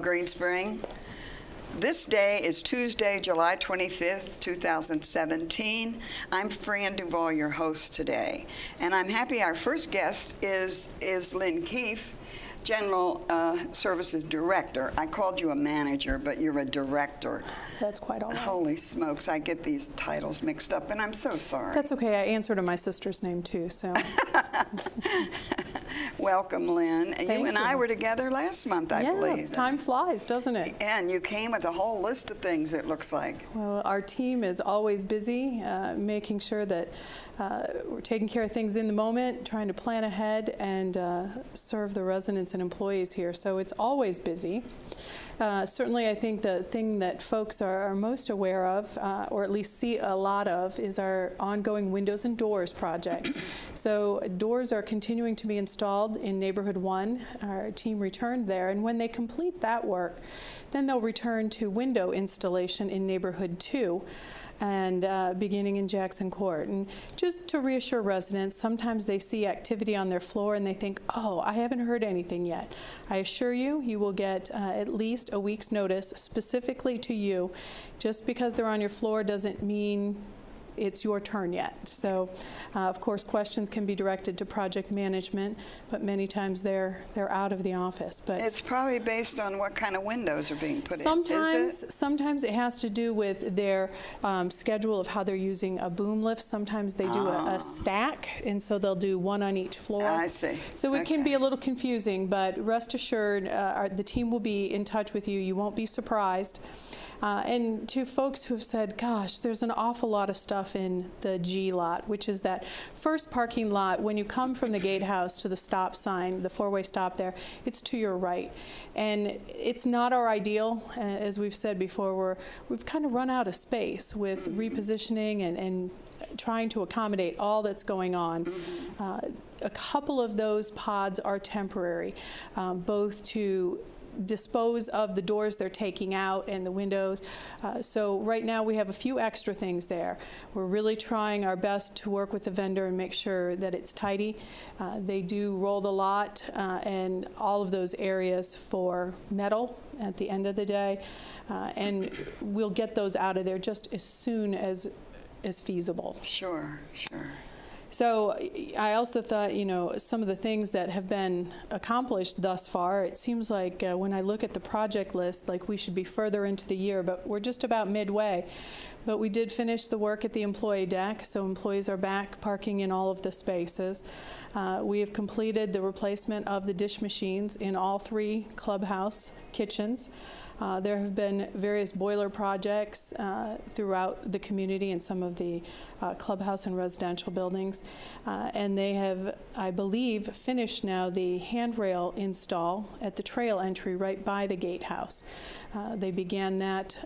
of Green Spring. This day is Tuesday, July 25th, 2017. I'm Fran Duvall, your host today. And I'm happy our first guest is Lynn Keith, General Services Director. I called you a manager, but you're a director. That's quite all right. Holy smokes, I get these titles mixed up, and I'm so sorry. That's okay. I answer to my sister's name, too, so. Welcome, Lynn. Thank You and I were together last month, I believe. Yes, time flies, doesn't it? And you came with a whole list of things, it looks like. Well, our team is always busy, making sure that we're taking care of things in the moment, trying to plan ahead and serve the residents and employees here. So it's always busy. Certainly, I think the thing that folks are most aware of, or at least see a lot of, is our ongoing windows and doors project. So doors are continuing to be installed in Neighborhood 1. Our team returned there, and when they complete that work, then they'll return to window installation in Neighborhood 2. And beginning in Jackson Court. And just to reassure residents, sometimes they see activity on their floor and they think, oh, I haven't heard anything yet. I assure you, you will get at least a week's notice specifically to you. Just because they're on your floor doesn't mean it's your turn yet. So, of course, questions can be directed to project management, but many times they're out of the office. But it's probably based on what kind of windows are being put in. Sometimes it has to do with their schedule of how they're using a boom lift. Sometimes they do a stack, and so they'll do one on each floor. I see. So it can be a little confusing, but rest assured, the team will be in touch with you. You won't be surprised. And to folks who have said, gosh, there's an awful lot of stuff in the G lot, which is that first parking lot. When you come from the gatehouse to the stop sign, the four-way stop there, it's to your right. And it's not our ideal, as we've said before. We've kind of run out of space with repositioning and trying to accommodate all that's going on. A couple of those pods are temporary, both to dispose of the doors they're taking out and the windows. So right now we have a few extra things there. We're really trying our best to work with the vendor and make sure that it's tidy. They do roll the lot and all of those areas for metal at the end of the day. And we'll get those out of there just as soon as feasible. Sure. So I also thought, some of the things that have been accomplished thus far, it seems like when I look at the project list, like we should be further into the year, but we're just about midway. But we did finish the work at the employee deck, so employees are back parking in all of the spaces. We have completed the replacement of the dish machines in all 3 clubhouse kitchens. There have been various boiler projects throughout the community in some of the clubhouse and residential buildings. And they have, I believe, finished now the handrail install at the trail entry right by the gatehouse. They began that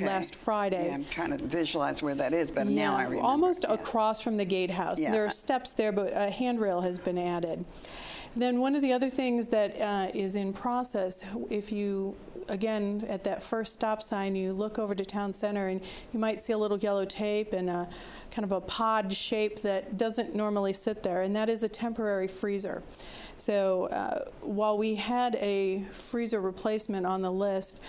last Friday. Yeah, I'm trying to visualize where that is, but now I remember. Almost across from the gatehouse. Yeah. There are steps there, but a handrail has been added. Then one of the other things that is in process, if you, again, at that first stop sign, you look over to Town Center and you might see a little yellow tape and a kind of a pod shape that doesn't normally sit there, and that is a temporary freezer. So while we had a freezer replacement on the list,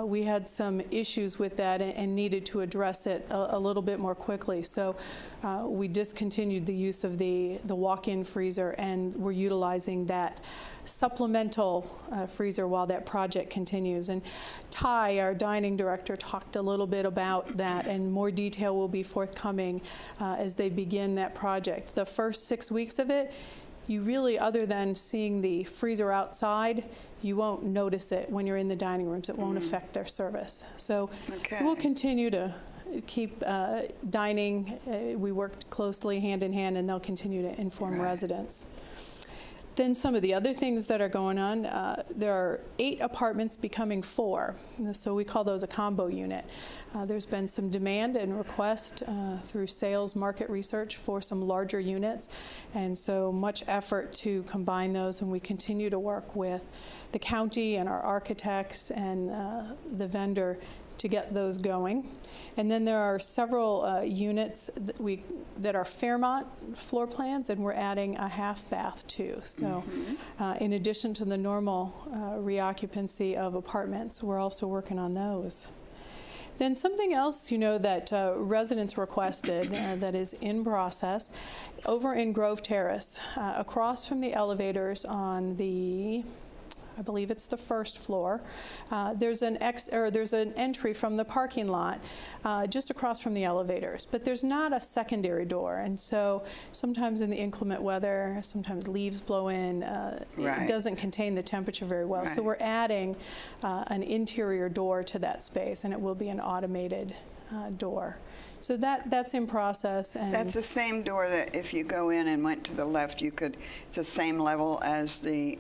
we had some issues with that and needed to address it a little bit more quickly. So we discontinued the use of the walk-in freezer, and we're utilizing that supplemental freezer while that project continues. And Ty, our dining director, talked a little bit about that, and more detail will be forthcoming as they begin that project. The first 6 weeks of it, you really, other than seeing the freezer outside, you won't notice it when you're in the dining rooms. It won't affect their service. So we'll continue to keep dining. We worked closely hand in hand, and they'll continue to inform residents. Then some of the other things that are going on, there are 8 apartments becoming 4, so we call those a combo unit. There's been some demand and request through sales market research for some larger units, and so much effort to combine those, and we continue to work with the county and our architects and the vendor to get those going. And then there are several units that are Fairmont floor plans, and we're adding a half bath too. So in addition to the normal reoccupancy of apartments, we're also working on those. Then something else, that residents requested that is in process, over in Grove Terrace, across from the elevators on the, I believe it's the first floor. There's an entry from the parking lot just across from the elevators, but there's not a secondary door, and so sometimes in the inclement weather, sometimes leaves blow in. It doesn't contain the temperature very well, so we're adding an interior door to that space, and it will be an automated door. So that's in process. And that's the same door that if you go in and went to the left, it's the same level as the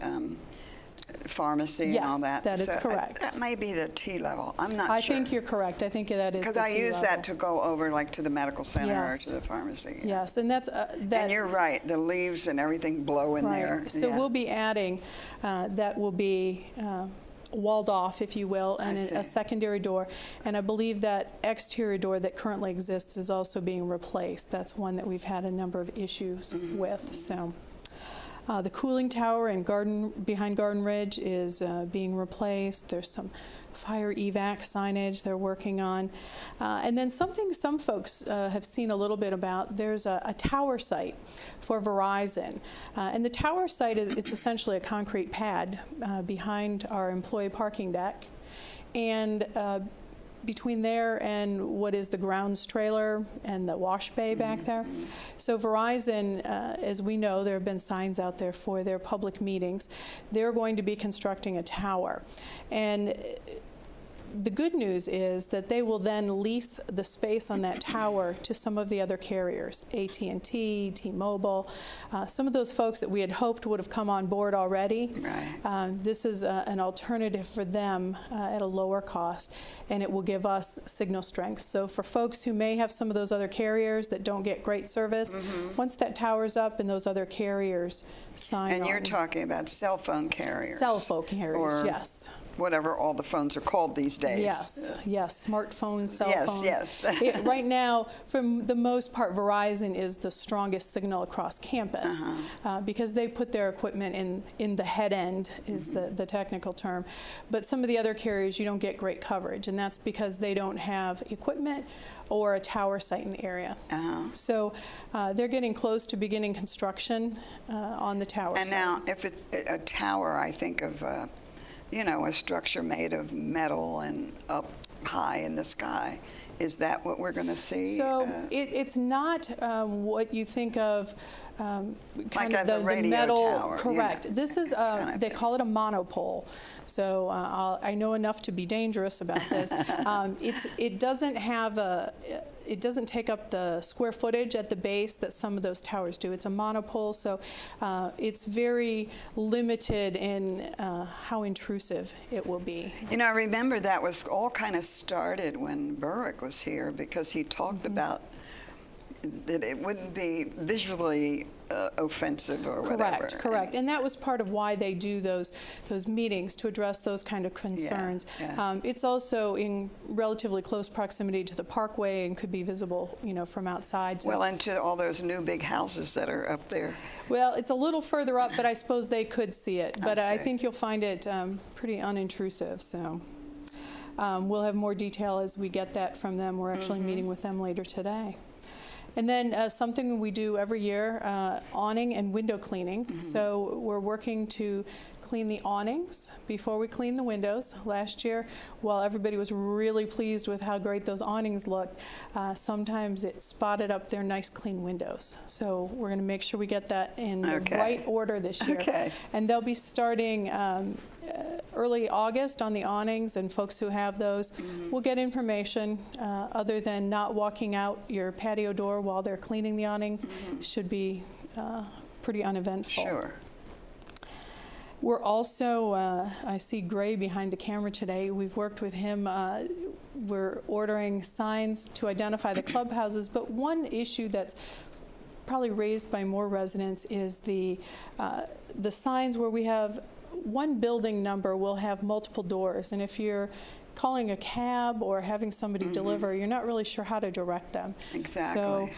pharmacy and all that. Yes, that is correct. That may be the T level. I'm not sure. I think you're correct. I think that is the T level. Because I use that to go over like to the medical center or to the pharmacy. Yes, and that's And you're right. The leaves and everything blow in there. So we'll be adding that will be walled off, if you will, and a secondary door. And I believe that exterior door that currently exists is also being replaced. That's one that we've had a number of issues with. So. The cooling tower behind Garden Ridge is being replaced. There's some fire evac signage they're working on. And then something some folks have seen a little bit about, there's a tower site for Verizon. And the tower site, it's essentially a concrete pad behind our employee parking deck. And between there and what is the grounds trailer and the wash bay back there. So Verizon, as we know, there have been signs out there for their public meetings. They're going to be constructing a tower. And the good news is that they will then lease the space on that tower to some of the other carriers, AT&T, T-Mobile, some of those folks that we had hoped would have come on board already. This is an alternative for them at a lower cost, and it will give us signal strength. So for folks who may have some of those other carriers that don't get great service, once that tower's up and those other carriers sign on. And you're talking about cell phone carriers. Cell phone carriers, yes. Whatever all the phones are called these days. Yes, smartphones, cell phones. Yes. Right now, for the most part, Verizon is the strongest signal across campus because they put their equipment in the head end, is the technical term. But some of the other carriers, you don't get great coverage, and that's because they don't have equipment or a tower site in the area. So they're getting close to beginning construction on the tower site. And now, if it's a tower, I think of a structure made of metal and up high in the sky. Is that what we're going to see? So it's not what you think of kind of the radio metal. Tower, correct. This is they call it a monopole. So I know enough to be dangerous about this. It doesn't have it doesn't take up the square footage at the base that some of those towers do. It's a monopole, so it's very limited in how intrusive it will be. I remember that was all kind of started when Burrick was here, because he talked about that it wouldn't be visually offensive or whatever. Correct. And that was part of why they do those meetings, to address those kind of concerns. It's also in relatively close proximity to the parkway and could be visible, from outside. So. Well, and to all those new big houses that are up there. Well, it's a little further up, but I suppose they could see it. But I think you'll find it pretty unintrusive. So we'll have more detail as we get that from them. We're actually meeting with them later today. And then something we do every year, awning and window cleaning. So we're working to clean the awnings before we clean the windows. Last year, while everybody was really pleased with how great those awnings looked, sometimes it spotted up their nice clean windows. So we're going to make sure we get that in the right order this year. And they'll be starting early August on the awnings, and folks who have those will get information other than not walking out your patio door while they're cleaning the awnings. Should be pretty uneventful. Sure. We're also, I see Gray behind the camera today. We've worked with him. We're ordering signs to identify the clubhouses, but one issue that's probably raised by more residents is the signs where we have one building number will have multiple doors, and if you're calling a cab or having somebody deliver, you're not really sure how to direct them. Exactly.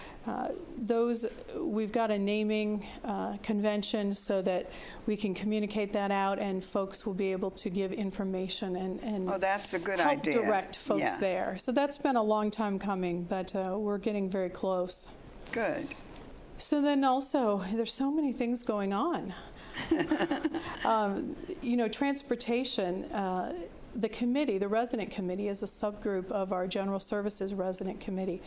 So we've got a naming convention so that we can communicate that out, and folks will be able to give information and Oh, that's a good help idea. direct folks Yeah. there. So that's been a long time coming, but we're getting very close. Good. So then also, there's so many things going on. Transportation, the committee, the resident committee, is a subgroup of our General Services resident committee.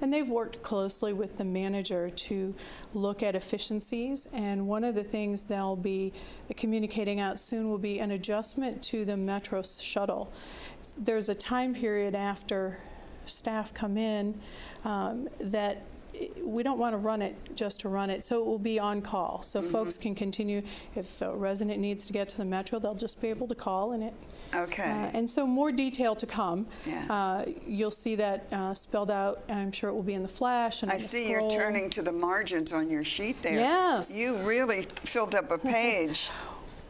And they've worked closely with the manager to look at efficiencies. And one of the things they'll be communicating out soon will be an adjustment to the Metro shuttle. There's a time period after staff come in that we don't want to run it just to run it, so it will be on call. So folks can continue. If a resident needs to get to the Metro, they'll just be able to call in it. Okay. And so more detail to come. Yeah. You'll see that spelled out. I'm sure it will be in the flash and I on the see you're scroll. turning to the margins on your sheet there. Yes. You really filled up a page.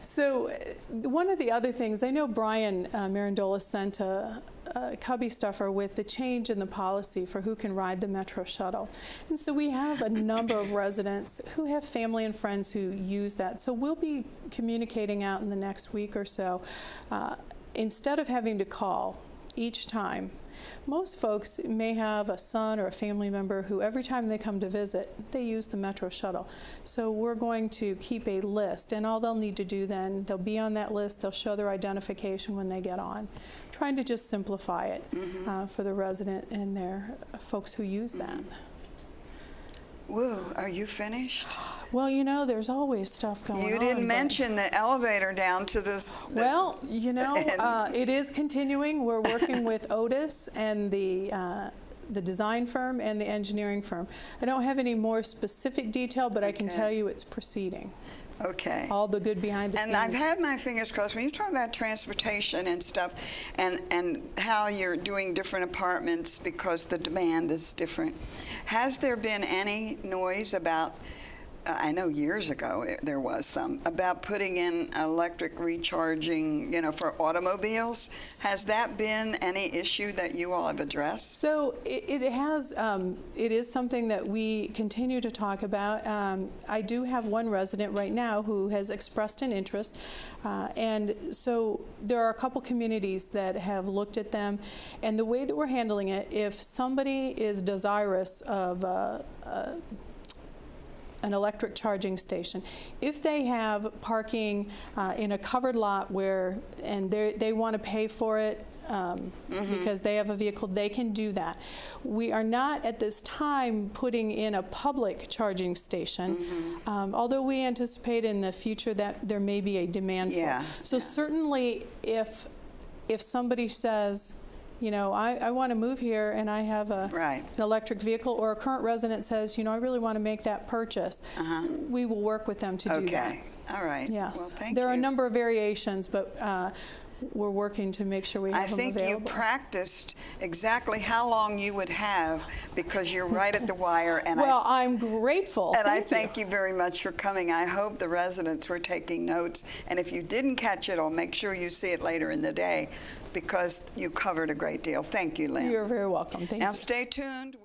So one of the other things, I know Brian Mirandola sent a cubby stuffer with the change in the policy for who can ride the Metro shuttle. And so we have a number of residents who have family and friends who use that. So we'll be communicating out in the next week or so. Instead of having to call each time, most folks may have a son or a family member who every time they come to visit, they use the Metro shuttle. So we're going to keep a list, and all they'll need to do then, they'll be on that list, they'll show their identification when they get on. Trying to just simplify it for the resident and their folks who use that. Woo, are you finished? Well, there's always stuff going on. You didn't but- mention the elevator down to the Well, it is continuing. We're working with Otis and the design firm and the engineering firm. I don't have any more specific detail, but I can Okay. tell you it's proceeding. Okay. All the good behind the scenes. And I've had my fingers crossed. When you talk about transportation and stuff, and how you're doing different apartments because the demand is different, has there been any noise about, I know years ago there was some, about putting in electric recharging, for automobiles? Has that been any issue that you all have addressed? So it is something that we continue to talk about. I do have one resident right now who has expressed an interest, and so there are a couple communities that have looked at them, and the way that we're handling it, if somebody is desirous of an electric charging station. If they have parking in a covered lot and they want to pay for it because they have a vehicle, they can do that. We are not at this time putting in a public charging station, although we anticipate in the future that there may be a demand for it. So certainly if somebody says, I want to move here and I have an electric vehicle, or a current resident says, I really want to make that purchase, we will work with them to do that. Okay. All right. Yes. Well, thank there are a you. number of variations, but we're working to make sure we have I them think available. you practiced exactly how long you would have, because you're right at the wire. And well, I'm grateful. And I Thank thank you very much for coming. I hope the residents were taking notes. And if you didn't catch it all, make sure you see it later in the day, because you covered a great deal. Thank you, Lynn. You're very welcome. Thank Now you. stay tuned.